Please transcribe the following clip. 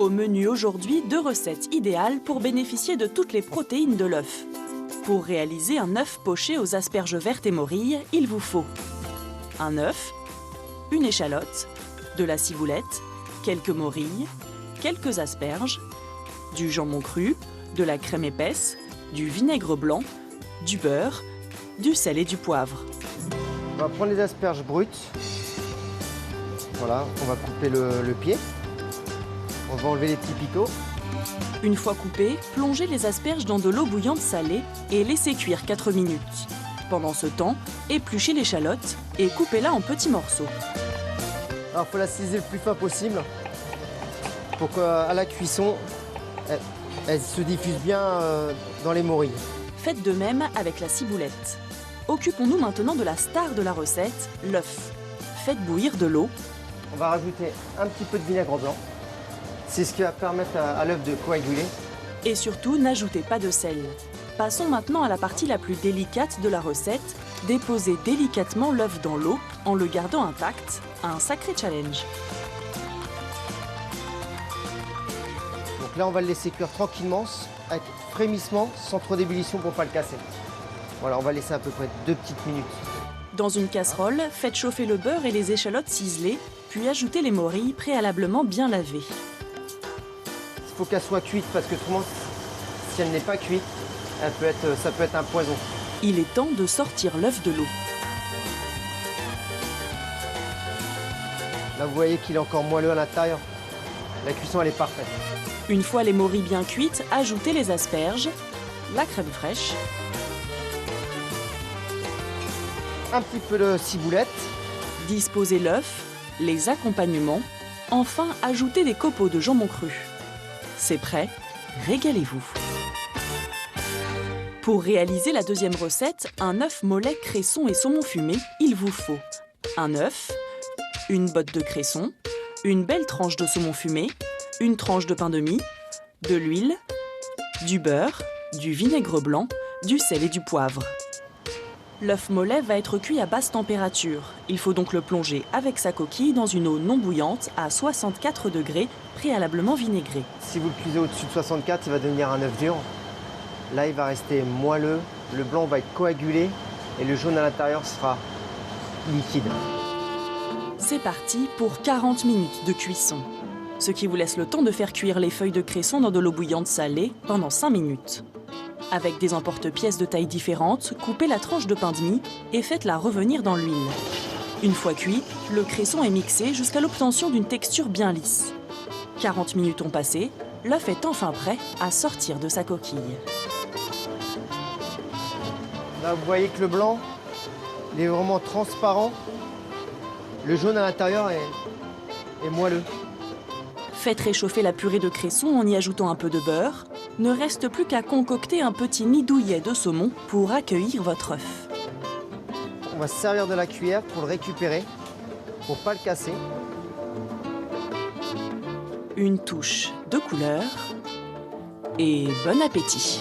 Au menu aujourd'hui, 2 recettes idéales pour bénéficier de toutes les protéines de l'œuf. Pour réaliser un œuf poché aux asperges vertes et morilles, il vous faut un œuf, une échalote, de la ciboulette, quelques morilles, quelques asperges, du jambon cru, de la crème épaisse, du vinaigre blanc, du beurre, du sel et du poivre. On va prendre les asperges brutes. Voilà, on va couper le pied. On va enlever les petits picots. Une fois coupées, plongez les asperges dans de l'eau bouillante salée et laissez cuire 4 minutes. Pendant ce temps, épluchez l'échalote et coupez-la en petits morceaux. Alors, il faut la ciseler le plus fin possible pour qu'à la cuisson, elle se diffuse bien dans les morilles. Faites de même avec la ciboulette. Occupons-nous maintenant de la star de la recette, l'œuf. Faites bouillir de l'eau. On va rajouter un petit peu de vinaigre blanc. C'est ce qui va permettre à l'œuf de coaguler. Et surtout, n'ajoutez pas de sel. Passons maintenant à la partie la plus délicate de la recette. Déposez délicatement l'œuf dans l'eau en le gardant intact. Un sacré challenge. Donc là, on va le laisser cuire tranquillement, avec frémissement, sans trop d'ébullition pour ne pas le casser. Voilà, on va laisser à peu près 2 petites minutes. Dans une casserole, faites chauffer le beurre et les échalotes ciselées, puis ajoutez les morilles préalablement bien lavées. Il faut qu'elle soit cuite parce que autrement, si elle n'est pas cuite, ça peut être un poison. Il est temps de sortir l'œuf de l'eau. Là, vous voyez qu'il est encore moelleux à l'intérieur. La cuisson, elle est parfaite. Une fois les morilles bien cuites, ajoutez les asperges, la crème fraîche, un petit peu de ciboulette. disposez l'œuf, les accompagnements, enfin ajoutez des copeaux de jambon cru. C'est prêt, régalez-vous. Pour réaliser la deuxième recette, un œuf mollet, cresson et saumon fumé, il vous faut un œuf, une botte de cresson, une belle tranche de saumon fumé, une tranche de pain de mie, de l'huile, du beurre, du vinaigre blanc, du sel et du poivre. L'œuf mollet va être cuit à basse température. Il faut donc le plonger avec sa coquille dans une eau non bouillante à 64 degrés, préalablement vinaigrée. Si vous le cuisez au-dessus de 64, il va devenir un œuf dur. Là, il va rester moelleux, le blanc va être coagulé et le jaune à l'intérieur sera liquide. C'est parti pour 40 minutes de cuisson. Ce qui vous laisse le temps de faire cuire les feuilles de cresson dans de l'eau bouillante salée pendant 5 minutes. Avec des emporte-pièces de tailles différentes, coupez la tranche de pain de mie et faites-la revenir dans l'huile. Une fois cuit, le cresson est mixé jusqu'à l'obtention d'une texture bien lisse. 40 minutes ont passé, l'œuf est enfin prêt à sortir de sa coquille. Là, vous voyez que le blanc, il est vraiment transparent. Le jaune à l'intérieur est moelleux. Faites réchauffer la purée de cresson en y ajoutant un peu de beurre. Ne reste plus qu'à concocter un petit nid douillet de saumon pour accueillir votre œuf. On va se servir de la cuillère pour le récupérer, pour ne pas le casser. Une touche de couleur et bon appétit!